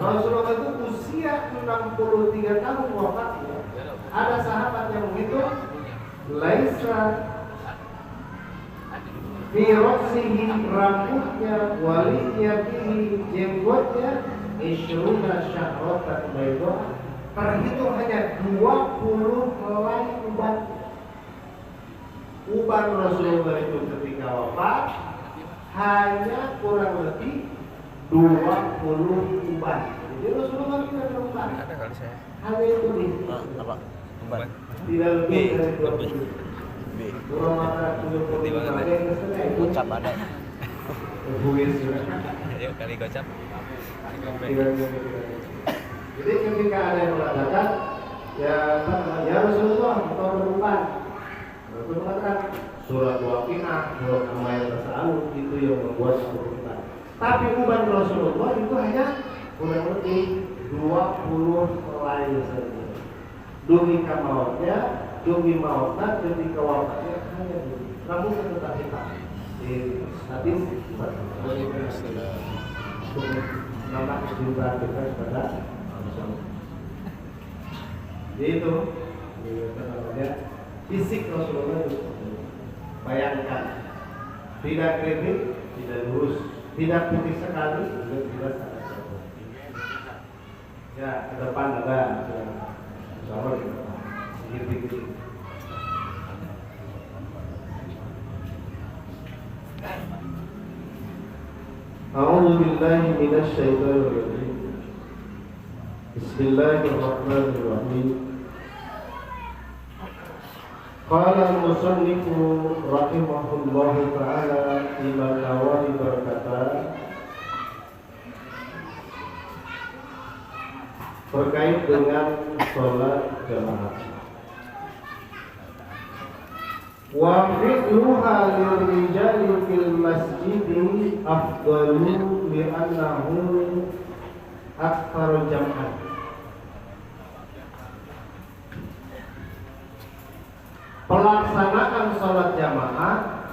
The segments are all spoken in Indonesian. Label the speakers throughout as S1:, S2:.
S1: Rasulullah itu usia 63 tahun wafatnya. Ada sahabat yang menghitung laisa fi ra'sihi, rambutnya, walinya, bihi, jenggotnya, isyruna syahratan bayda, terhitung hanya 20 helai uban. Uban Rasulullah itu ketika wafat hanya kurang lebih 20 uban. Jadi Rasulullah tidak ada uban.
S2: Ada kali saya.
S1: Hanya itu nih.
S2: Apa? Uban.
S1: Tidak lebih dari 20. Kurang makan 20.
S2: Gocap ada.
S1: Buis.
S2: Ayo kali gocap.
S1: Jadi ketika ada yang mengatakan ya Rasulullah atau beruban, Rasulullah mengatakan surat Waqiah, surat Al-Ma'idah tersebut itu yang membuat uban. Tapi uban Rasulullah itu hanya kurang lebih 20 helai saja. Demi mautnya, demi mautnya, ketika wafatnya hanya rambutnya tetap hitam. Di hadis nampak kejutaan kita kepada itu fisik Rasulullah itu. Bayangkan, tidak keriting, tidak lurus, tidak putih sekali, juga tidak sangat jauh. Ya, ke depan ada sama di depan, sedikit. A'udzu billahi minasy syaithanir rajim. Bismillahirrahmanirrahim. Qala al-musannif rahimahullahu ta'ala, Imam Nawawi berkata terkait dengan sholat jamaah. Wa fi'luha lirijali fil masjidi afdalu li'annahu aktsar jam'an. Pelaksanaan sholat jamaah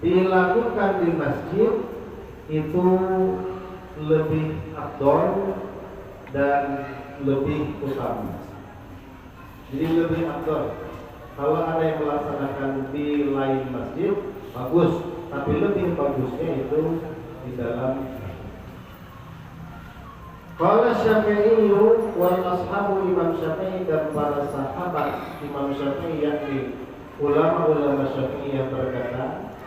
S1: dilakukan di masjid itu lebih afdal dan lebih utama. Jadi lebih afdal. Kalau ada yang melaksanakan di lain masjid bagus, tapi lebih bagusnya itu di dalam. Qala Syafi'i wal ashabu Imam Syafi'i, dan para sahabat Imam Syafi'i yakni ulama-ulama Syafi'i yang berkata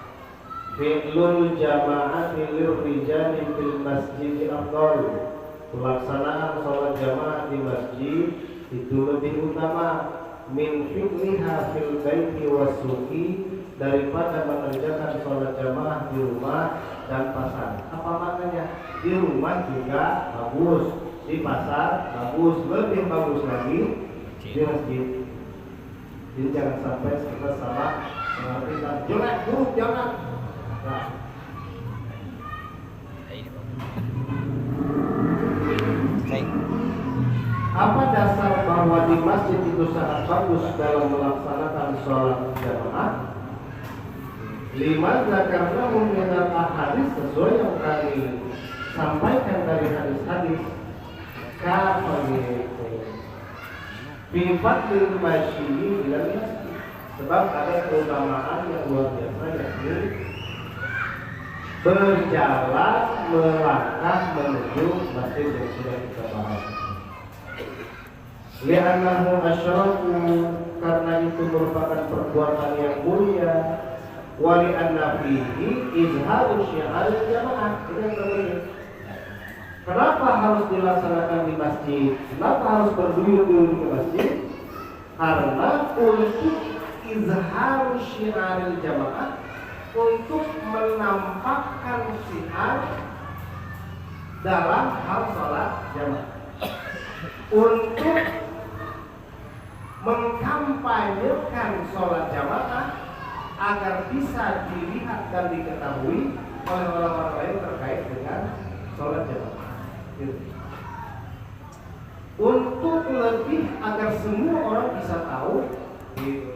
S1: fi'lul jama'ati lirrijali fil masjid afdal. Pelaksanaan sholat jamaah di masjid itu lebih utama min fi'liha fil baiti wasuqi, daripada mengerjakan sholat jamaah di rumah dan pasar. Apa maknanya? Di rumah juga bagus, di pasar bagus, lebih bagus lagi di masjid. Jadi jangan sampai kita salah mengartikan jelek, buruk, jangan. Nah. Apa dasar bahwa di masjid itu sangat bagus dalam melaksanakan sholat jamaah? Limadza karena minal ahadits, sesuai yang kami sampaikan dari hadis-hadis kafir Fadlil masyi ilal masjid, sebab ada keutamaan yang luar biasa, yakni berjalan melangkah menuju masjid yang sudah kita bahas. Li'annahu asyrafu, karena itu merupakan perbuatan yang mulia. Wa li'anna fihi izharu syi'ar jamaah. Kenapa harus dilaksanakan di masjid? Kenapa harus berduyun-duyun ke masjid? Karena untuk izharu syi'ar jamaah, untuk menampakkan syiar dalam hal sholat jamaah, untuk mengkampanyekan sholat jamaah agar bisa dilihat dan diketahui oleh orang-orang lain terkait dengan sholat jamaah. Untuk lebih agar semua orang bisa tahu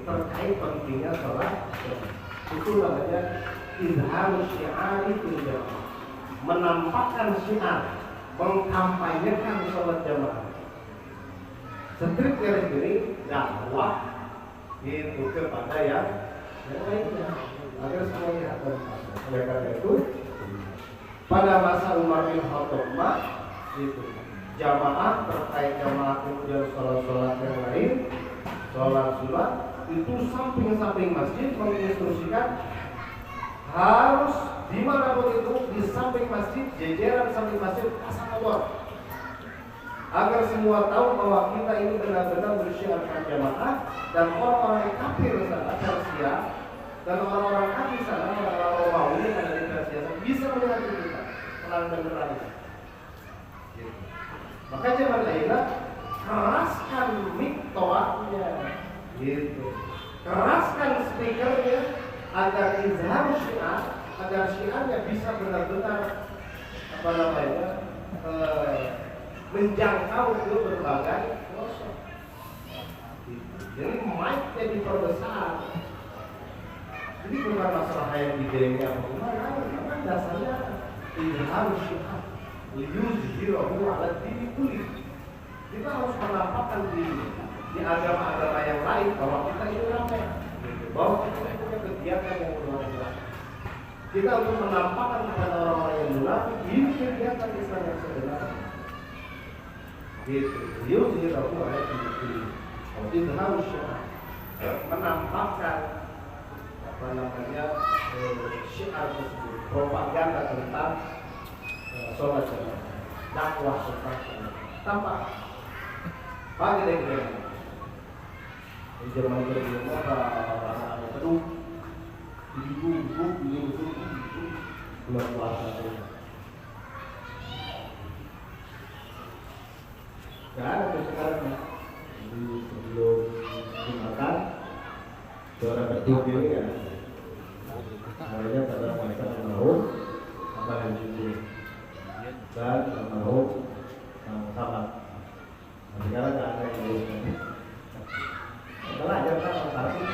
S1: terkait pentingnya sholat jamaah. Itu namanya izharus syi'ari fil jamaah, menampakkan syiar, mengkampanyekan sholat jamaah. Strip garis dakwah itu kepada yang lainnya agar semuanya akan masuk. Oleh karena itu pada masa Umar bin Khattab itu jamaah terkait jamaah kemudian sholat yang lain, sholat sunat itu samping-samping masjid menginstruksikan harus dimanapun itu di samping masjid, jejeran samping masjid pasang obor agar semua tahu bahwa kita ini benar-benar bersyiarkan jamaah, dan orang-orang kafir sana Persia dan orang-orang kafir sana, orang-orang Romawi yang ada di Persia bisa melihat kita terang benderang. Maka zaman lainnya keraskan mic toaknya, gitu. Keraskan speakernya agar izhar syiar, agar syiarnya bisa benar-benar menjangkau ke berbagai pelosok. Jadi mic-nya diperbesar. Jadi bukan masalah yang didengar apa gimana, dasarnya izhar syiar. Liyuzhirahu ala dini kulli. Kita harus menampakkan di agama-agama yang lain bahwa kita ini ramai, bahwa kita punya kegiatan yang luar biasa. Kita untuk menampakkan kepada orang-orang yang munafik ini kegiatan Islam yang sebenarnya. Gitu. Liyuzhirahu ala dini kulli. Itu harus menampakkan syiar tersebut, propaganda tentang sholat jamaah, dakwah tentang sholat. Tampak pagi deh di zaman kedua apa teduh ibu bulan puasa nggak ada tuh sekarang sebelum dimakan suara teduh ini ya namanya pada mereka menaruh apa yang jujur dan menaruh sahabat. Sekarang nggak ada yang luruskan. Setelah aja kan orang ini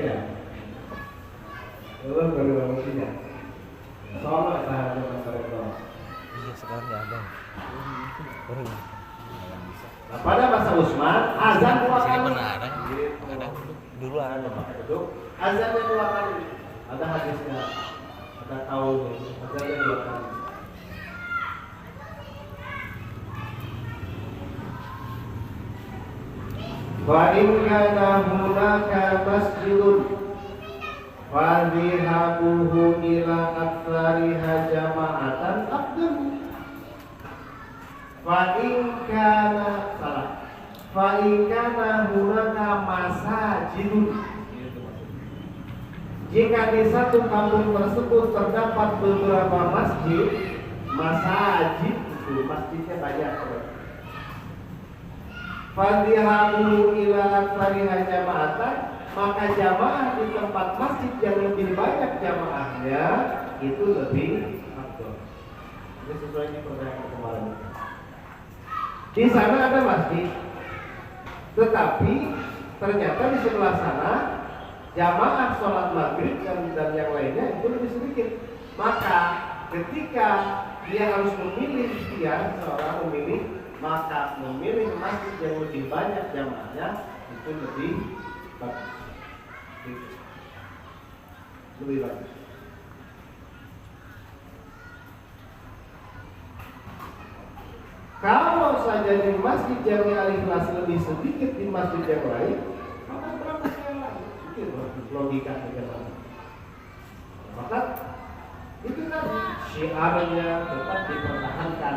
S1: ya. Baru mestinya. Soalnya saya ada.
S2: Iya sekarang nggak ada. Baru.
S1: Nah, pada masa Utsman azan 2 kali.
S2: Benar, ada. Dulu ada.
S1: Azannya 2 kali. Ada hadisnya. Ada tahu azannya 2 kali. Wa in kana hunaka masjidun fadhihabuhu ila aktsariha jama'atan afdal. Fa in kana hunaka masajidun. Jika di satu kampung tersebut terdapat beberapa masjid, masajid itu masjidnya banyak. Fadhihabu ila aktsariha jama'atan, maka jamaah di tempat masjid yang lebih banyak jamaahnya itu lebih afdal. Ini sesuai dengan pertanyaan kemarin. Di sana ada masjid, tetapi ternyata di sebelah sana jamaah sholat maghrib dan yang lainnya itu lebih sedikit. Maka ketika dia harus memilih, seorang memilih, maka memilih masjid yang lebih banyak jamaahnya itu lebih bagus. Lebih bagus. Kalau saja di masjid yang al-Ikhlas lebih sedikit di masjid yang lain, maka berapa yang lain? Itu logika bagaimana? Maka itu tadi syiarnya tetap dipertahankan,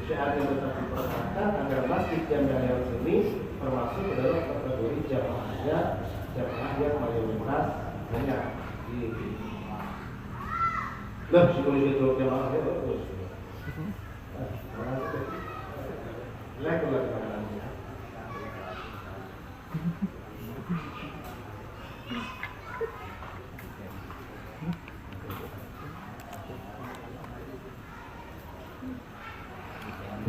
S1: syiarnya tetap dipertahankan agar masjid Jamiah ini termasuk dalam kategori jamaahnya jamaah yang mayoritas banyak. Loh, psikologi jamaah itu bagus.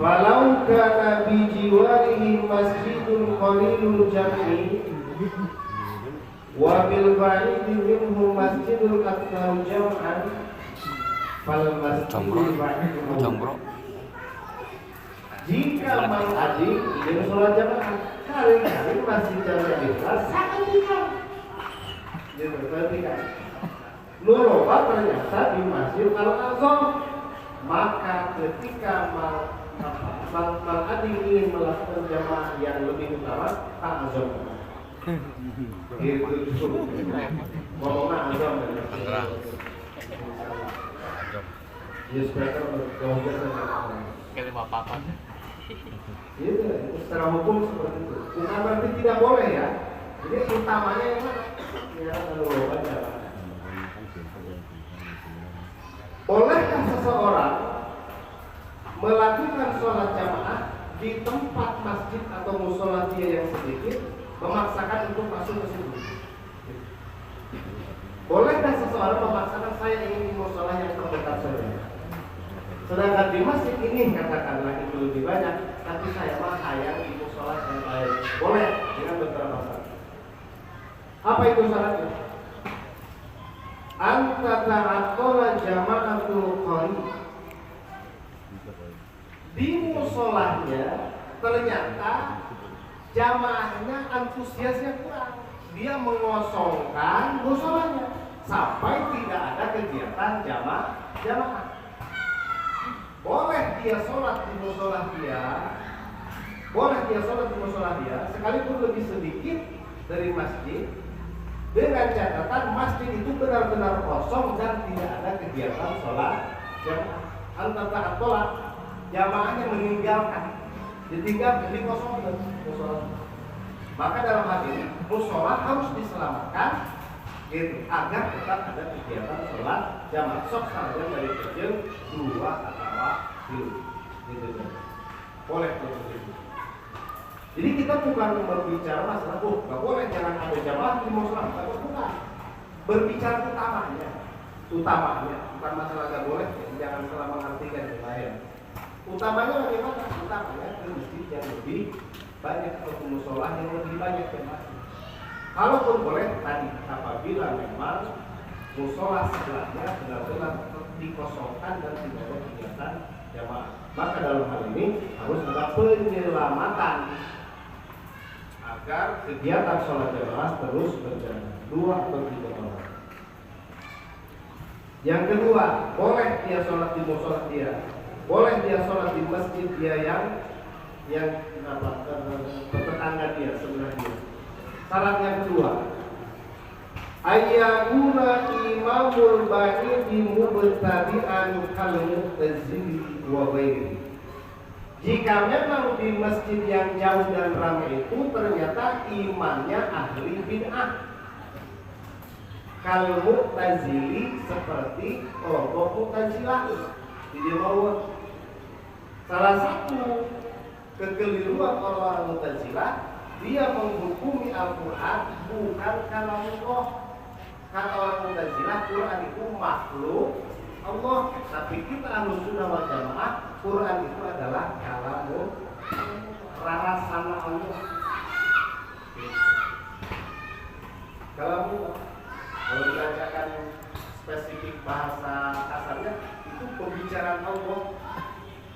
S1: Falau kana bi jiwarihi masjidun qalilul jam'i wa bil ba'idi minhu masjidul aktsaru jam'an fal masjidul ba'idu
S2: Jombro.
S1: jika Mang Adi ingin sholat jamaah kali-kali masjid jamaah ikhlas sangat tinggal gitu, perhatikan Nuroba ternyata di Masjid Al-Azhar. Maka ketika Mang Adi ingin melakukan jamaah yang lebih utama, azam. Itu ngomongnya azam.
S2: Tangerang.
S1: Ya speaker jauh-jauh.
S2: Kayak 54.
S1: Itu secara hukum seperti itu. Bukan berarti tidak boleh ya. Jadi utamanya yang mana? Ya kalau baca. Bolehkah seseorang melakukan sholat jamaah di tempat masjid atau musola dia yang sedikit, memaksakan untuk masuk ke situ? Bolehkah seseorang memaksakan saya ingin di musola yang terdekat saja? Sedangkan di masjid ini katakanlah itu lebih banyak, tapi saya mah hayang di musola yang lain. Boleh dengan beberapa syarat. Apa itu syaratnya? Anta ta'aqqala jama'atul qarib. Di musolahnya ternyata jamaahnya antusiasnya kurang. Dia mengosongkan musolahnya sampai tidak ada kegiatan jamaah. Boleh dia sholat di musolah dia, sekalipun lebih sedikit dari masjid, dengan catatan masjid itu benar-benar kosong dan tidak ada kegiatan sholat jamaah. Antara ta'aqqala, jamaahnya ditinggalkan di kosong musola. Maka dalam hal ini musola harus diselamatkan gitu, agar tetap ada kegiatan sholat jamaah. Sok saja dari kecil 2 atau 3 gitu. Boleh seperti itu. Jadi kita bukan berbicara masalah nggak boleh jangan ada jamaah di musola, bukan. Berbicara utamanya bukan masalah nggak boleh, jangan salah mengartikan yang lain. Utamanya bagaimana? Utamanya ke masjid yang lebih banyak atau musola yang lebih banyak jamaah. Kalaupun boleh tadi apabila memang musola sebelahnya benar-benar dikosongkan dan tidak ada kegiatan jamaah, maka dalam hal ini harus ada penyelamatan agar kegiatan sholat jamaah terus berjalan 2 atau 3 orang. Yang kedua, boleh dia sholat di musola dia, boleh dia sholat di masjid dia yang tetangga dia, sebelah dia. Syarat yang kedua, ayyakuna imamul ba'idi mubtadi'an kal mu'tazili wa ghairihi. Jika memang di masjid yang jauh dan ramai itu ternyata imannya ahli bid'ah, kal mu'tazili, seperti kelompok Mu'tazilah di Jemaah. Salah satu kekeliruan orang Mu'tazilah, dia menghukumi Al-Quran bukan kalamullah. Kata orang Mu'tazilah, Quran itu makhluk Allah, tapi kita Ahlussunnah wal Jamaah, Quran itu adalah kalamul rarasana Allah. Kalamullah. Kalau dibacakan spesifik bahasa kasarnya itu pembicaraan Allah.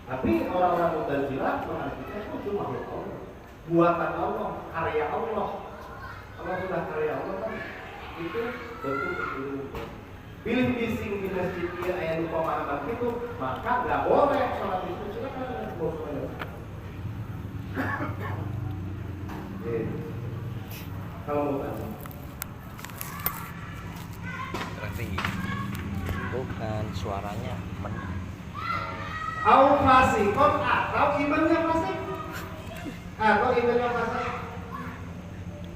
S1: Tapi orang-orang Mu'tazilah mengartikan itu makhluk Allah, buatan Allah, karya Allah. Allah sudah karya Allah kan? Itu betul. Pilih bising di masjid dia yang pemahaman itu, maka nggak boleh sholat itu. Silakan kalau mau tanya.
S2: Tinggi. Bukan suaranya
S1: Au fasikon atau imannya fasik.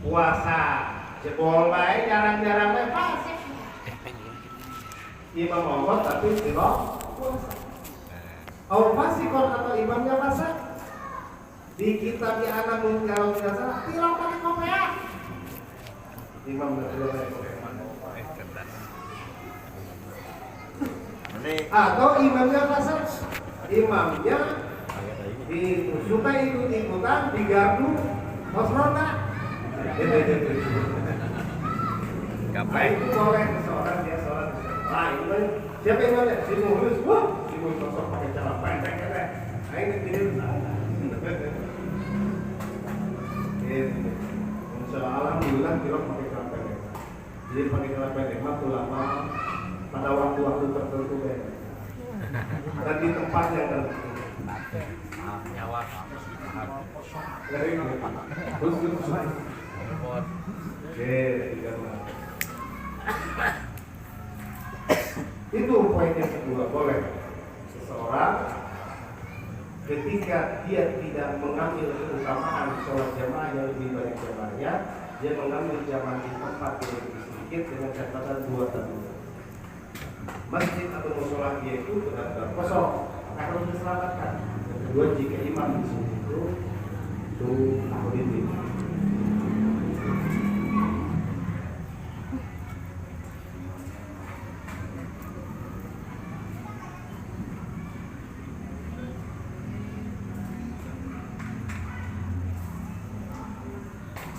S1: Puasa jebol bae jarang-jarang bae fasik. Imam Allah tapi tidak puasa. Au fasikon atau imamnya fasik. Di kitabnya anak kalau tidak salah tidak pakai kopiah. Imam tidak pakai kopiah. Atau imamnya fasik. Imamnya Itu suka ikut-ikutan di gardu pos ronda. Nah itu boleh seorang dia sholat. Nah itu kan siapa yang ngeliat? Si Muhlis, wah si Muhlis sosok pakai celana pendek kan? Nah ini video sana. Insya alhamdulillah kira pakai celana pendek. Jadi pakai celana pendek mah ulama pada waktu-waktu tertentu kan. Dan di tempat yang tertentu.
S2: Nyawa.
S1: Terus. Oke, itu poin yang kedua. Boleh seseorang ketika dia tidak mengambil keutamaan sholat jamaah yang lebih banyak jamaahnya, dia mengambil jamaah di tempat yang lebih sedikit dengan catatan dua tentu. Masjid atau musola dia itu benar-benar kosong, harus diselamatkan. Yang kedua, jika imam di sini itu aku didik.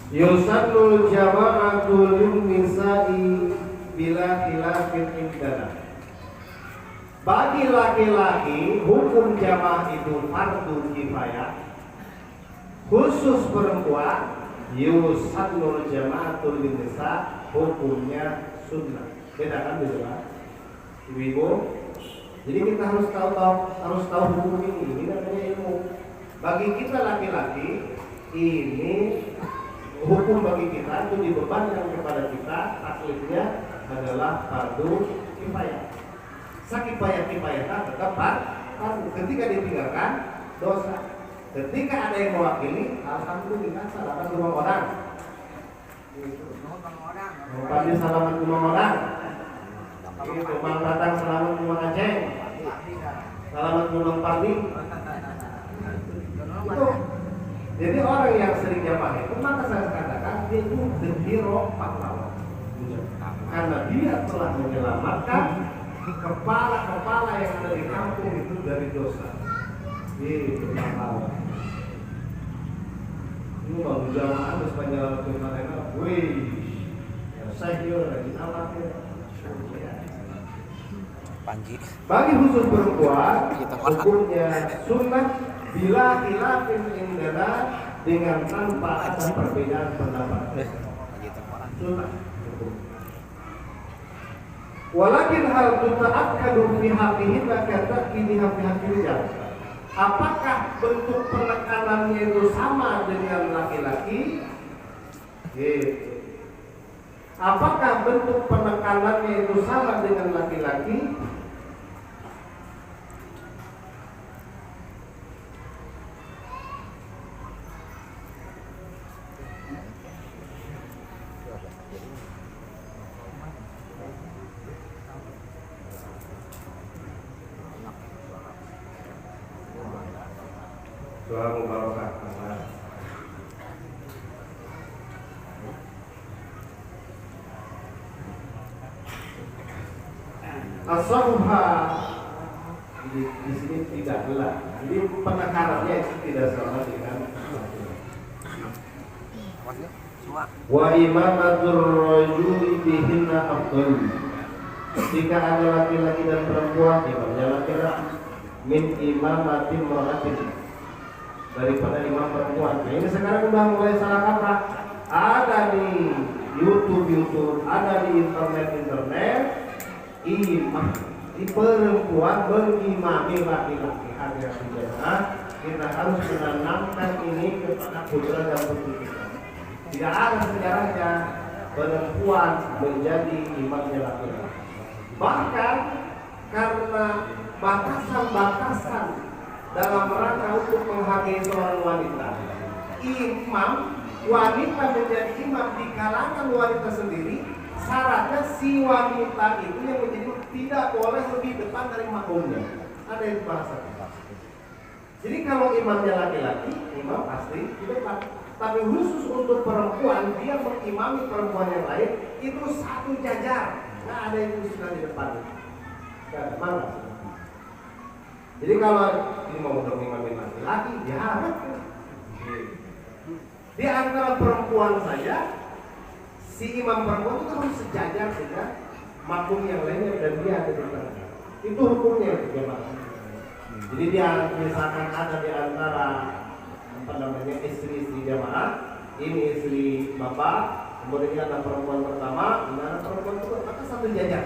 S1: Yusallul jama'atu lin-nisa'i bila khilafin indana. Bagi laki-laki hukum jamaah itu fardu kifayah. Khusus perempuan yusallul jama'atu lin-nisa hukumnya sunnah. Beda kan beda? Ibu-ibu. Jadi kita harus tahu hukum ini. Ini namanya ilmu. Bagi kita laki-laki ini hukum bagi kita itu dibebankan kepada kita, taklifnya adalah fardu kifayah. Sakifayah tetap fardu. Ketika ditinggalkan dosa. Ketika ada yang mewakili, alhamdulillah salaman rumah orang. Padi salaman rumah orang. Itu Mang Tatang salaman rumah Aceh. Salaman rumah Padi. Itu. Jadi orang yang sering jamaah itu, maka saya katakan dia itu hero pahlawan. Karena dia telah menyelamatkan kepala-kepala yang ada di kampung itu dari dosa. Itu pahlawan. Ini mau jamaah terus menyelamatkan mereka. Wih, ya saya kira lagi alatnya.
S2: Panji.
S1: Bagi khusus perempuan, hukumnya sunnah bila khilafin indana dengan tanpa ada perbedaan pendapat. Sunnah. Walakin hal tuta'akkadu fi haqqihi kata kini haqqihi. Apakah bentuk penekanannya itu sama dengan laki-laki? Apakah bentuk penekanannya itu sama dengan laki-laki? Doa mubarakah. As-sahha di sini tidak jelas. Jadi penekanannya itu tidak sama dengan wa imamatur rajuli bihinna afdal. Jika ada laki-laki dan perempuan, imamnya laki-laki min imamati mar'atin, daripada imam perempuan. Nah, ini sekarang udah mulai salah kaprah. Ada di YouTube, ada di internet, imam di perempuan mengimami laki-laki. Hati-hati jemaah, kita harus menanamkan ini kepada putra dan putri kita. Tidak ada sejarahnya perempuan menjadi imamnya laki-laki. Bahkan karena batasan-batasan dalam rangka untuk menghargai seorang wanita, imam wanita menjadi imam di kalangan wanita sendiri, syaratnya si wanita itu yang menjadi tidak boleh lebih depan dari makmumnya. Ada yang bahasa. Jadi kalau imamnya laki-laki, imam pasti di depan. Tapi khusus untuk perempuan, dia mengimami perempuan yang lain itu satu jajar. Nggak ada yang khusus di depan. Nggak ada, mana? Jadi kalau ini mau ngimamin laki-laki, diharap. Di antara perempuan saja, si imam perempuan itu harus sejajar dengan makmum yang lainnya dan dia ada di tengah. Itu hukumnya jemaah. Jadi dia misalkan ada di antara istri-istri jamaah, ini istri bapak, kemudian ada perempuan pertama, mana perempuan kedua, maka satu jajar.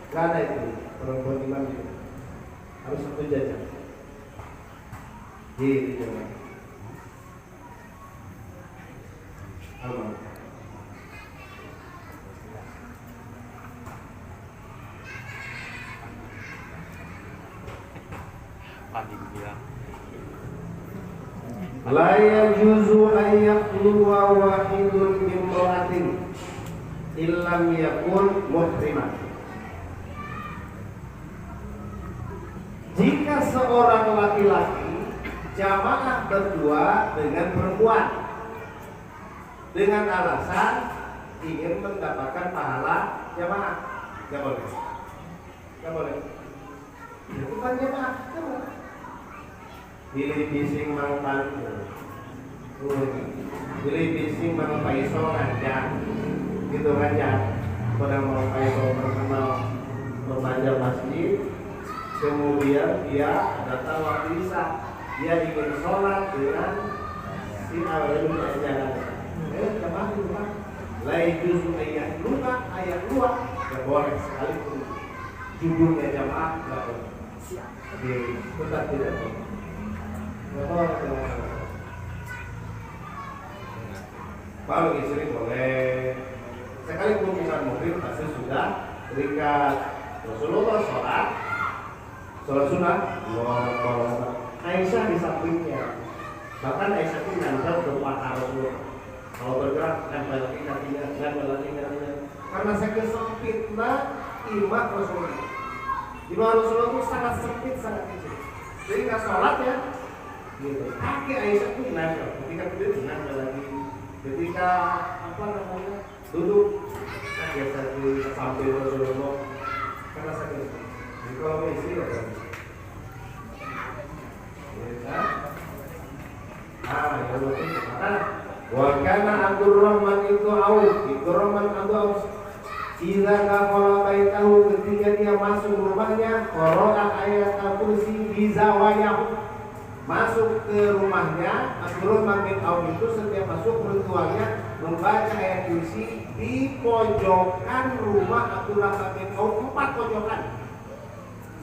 S1: Gak ada itu perempuan imam itu, harus satu jajar. Gitu jemaah. Aman. La yajuzu an yaqluwa wahidun bimra'atin illam yakun muhriman. Jika seorang laki-laki jamaah berdua dengan perempuan dengan alasan ingin mendapatkan pahala jamaah, nggak boleh. Nggak boleh. Itu bukan jamaah, nggak boleh. Pilih bising mangpan, pilih bising mangpai soranjang, gitu kan ya. Pada mangpai so terkenal memanjang masjid, kemudian dia datang waktu isya, dia ingin sholat dengan si awalnya jangan. Jemaah itu kan, lain justru ayat luar, nggak boleh sekalipun judulnya jamaah nggak boleh. Tetap tidak boleh. Kalau istri boleh, sekalipun bukan muhrim pasti sudah terikat. Rasulullah sholat sunnah, Aisyah di sampingnya. Bahkan Aisyah itu nempel ke paha Rasulullah. Kalau bergerak nempel lagi kakinya. Karena saya sempitnya imam Rasulullah. Imam Rasulullah itu sangat sempit, sangat kecil. Jadi nggak sholat ya. Gitu. Kaki Aisyah itu nempel, ketika berdiri nempel lagi, ketika duduk, kan biasa di samping Rasulullah, karena sakit. Jadi kalau istri ya kan, yang penting maka wakana Abdurrahman itu Abdurrahman Auf. Jika kafala baitahu ketika dia masuk rumahnya, qara'a ayat al-kursi bi zawayahu. Masuk ke rumahnya, Abdurrahman bin Auf itu setiap masuk ritualnya membaca ayat kursi di pojokan rumah Abdurrahman bin Auf, 4 pojokan.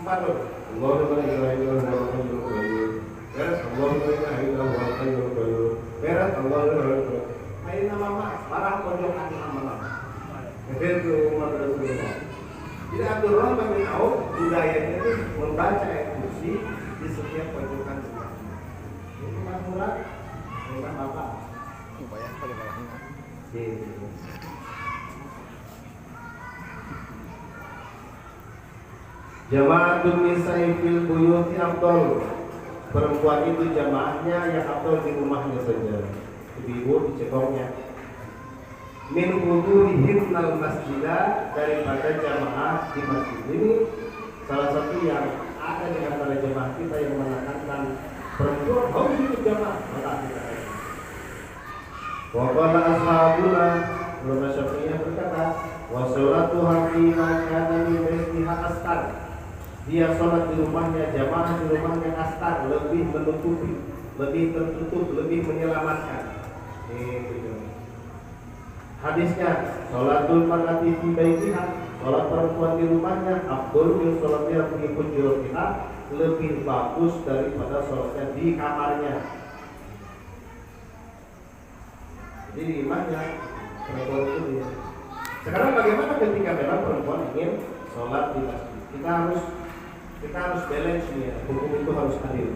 S1: 4 pojokan. Allahu la ilaha illallah wa hayyul qayyum. Beres Allahu la ilaha illallah wa hayyul qayyum. Beres Allahu la ilaha illallah. Ayo nama parah pojokan nama. Itu umat Rasulullah. Jadi Abdurrahman bin Auf budayanya itu membaca ayat kursi di setiap pojokan rumah. Ini murah, dengan apa?
S2: Bayang pada bayangnya.
S1: Jama'atun nisa'i fil buyuti afdal. Perempuan itu jamaahnya yang afdal di rumahnya saja. Ibu di cekongnya. Min hudurihin al masjidah, daripada jamaah di masjid. Ini salah satu yang ada di antara jamaah kita yang menekankan perempuan harus ikut jamaah. Maka kita wa qala ashabuna, ulama Syafi'iyah berkata, wa sholatuha fi makana min baitiha astar. Dia sholat di rumahnya, jamaah di rumahnya astar, lebih menutupi, lebih tertutup, lebih menyelamatkan. Hadisnya, sholatul mar'ati fi baitiha, sholat perempuan di rumahnya afdal min sholatnya fi hujratiha, lebih bagus daripada sholatnya di kamarnya. Jadi di rumahnya perempuan itu dia. Sekarang bagaimana ketika memang perempuan ingin sholat di masjid? Kita harus balance nih ya, hukum itu harus adil.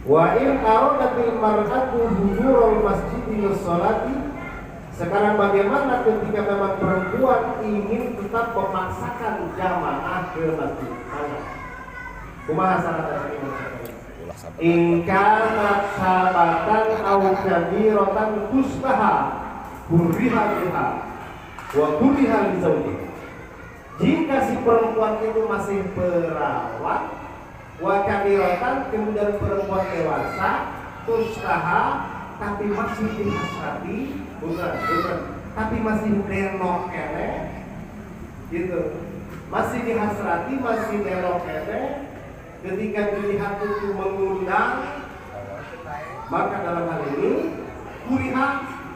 S1: Wa in aradatil mar'atu hudurul masjid lis-sholati. Sekarang bagaimana ketika memang perempuan ingin tetap memaksakan jamaah ke masjid? Kumaha syarat ini? In kana sabatan aw kabiratan tustaha kuriha biha wa kuriha li zawji. Jika si perempuan itu masih perawan wa kabiratan, kemudian perempuan dewasa, tustaha, tapi masih dihasrati, bukan, tapi masih denok kene, gitu, masih dihasrati, masih denok kene, ketika dilihat itu mengundang, maka dalam hal ini kuriha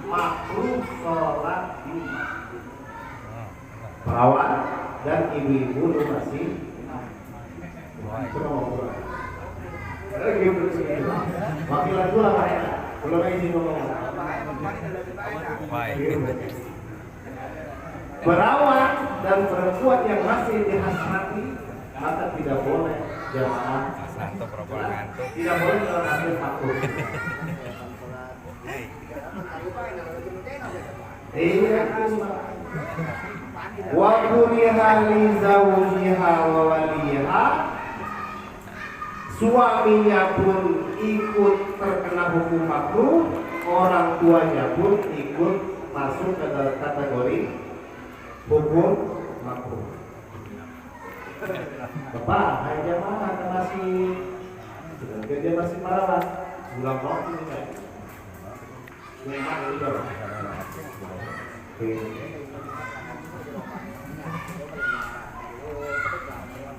S1: makruh sholat di perawan dan ibu-ibu masih wakilan gua apa ya? Belum izin ngomong. Perawan dan perempuan yang masih dihasrati maka tidak boleh jamaah. Tidak boleh dalam hasil makruh. Wa kuriha li zawjiha wa waliha, suaminya pun ikut terkena hukum makruh, orang tuanya pun ikut masuk ke kategori hukum makruh. Bapak, hai jamaah masih dia masih marah, bulan waktu ini kan? Memang udah.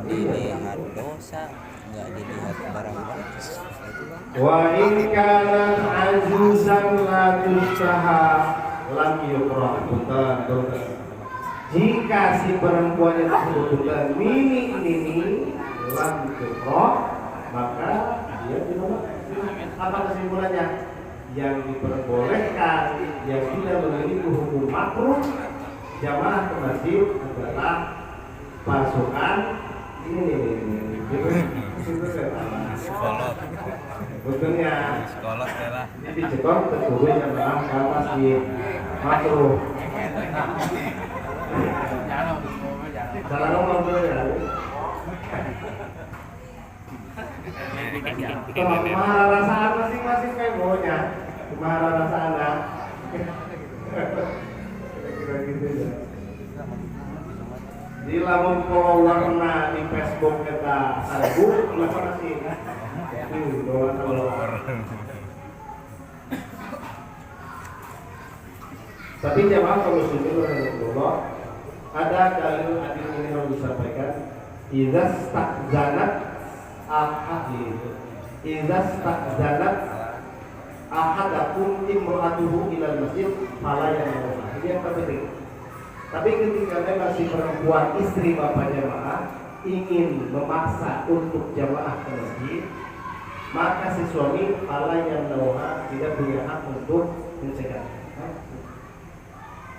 S2: Dilihat dosa, nggak dilihat barang bagus.
S1: Wa in kana ajuzan la tusaha lam yuqra. Jika si perempuan tersebut sudah mini lam yuqra, maka dia tidak. Apa kesimpulannya? Yang diperbolehkan, yang tidak memiliki hukum makruh, jamaah ke masjid adalah pasukan ini
S2: Sekolot.
S1: betulnya
S2: Sekolot ya lah.
S1: di Jepang tertulis yang dalam ke masjid makruh. Salah ngomong tuh ya. Mahara rasaan masing-masing kayak maunya. Mahara rasaan dah. Kira-kira gitu ya. Di lamun followerna di Facebook kita seribu, kenapa sih? Follower. Tapi jamaah kalau sudah Rasulullah, ada kalimat hadis ini yang disampaikan, idza staqzanat ahadakum imra'atuhu ilal masjid fala yanamah. Ini yang penting. Tapi ketika memang si perempuan istri bapak jamaah ingin memaksa untuk jamaah ke masjid, maka si suami fala yanamah tidak punya hak untuk mencegah.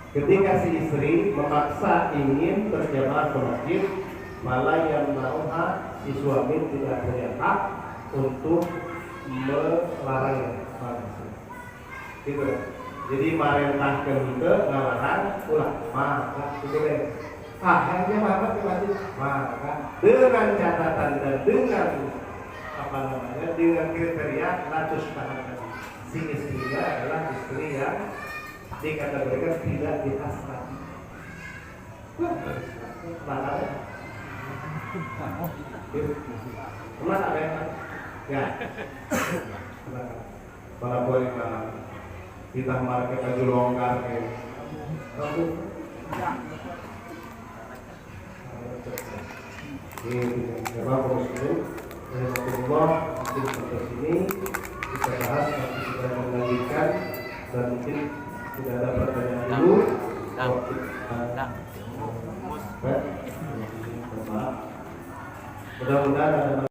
S1: Ketika si istri memaksa ingin berjamaah ke masjid, malah yang mauha si suami tidak punya hak untuk melarangnya. Gitu. Jadi merentahkan ke melarang ulah, maka itu deh. Hanya banget ke masjid, maka dengan catatan dan dengan dengan kriteria latus tahan. Si istrinya adalah istri yang dikategorikan tidak dihasrati. Makanya pernah ada yang ya para boleh kita market baju longgar kayak ini memang Rasul Rasulullah mungkin sampai sini kita bahas nanti kita melanjutkan dan mungkin tidak ada pertanyaan dulu. Mudah-mudahan ada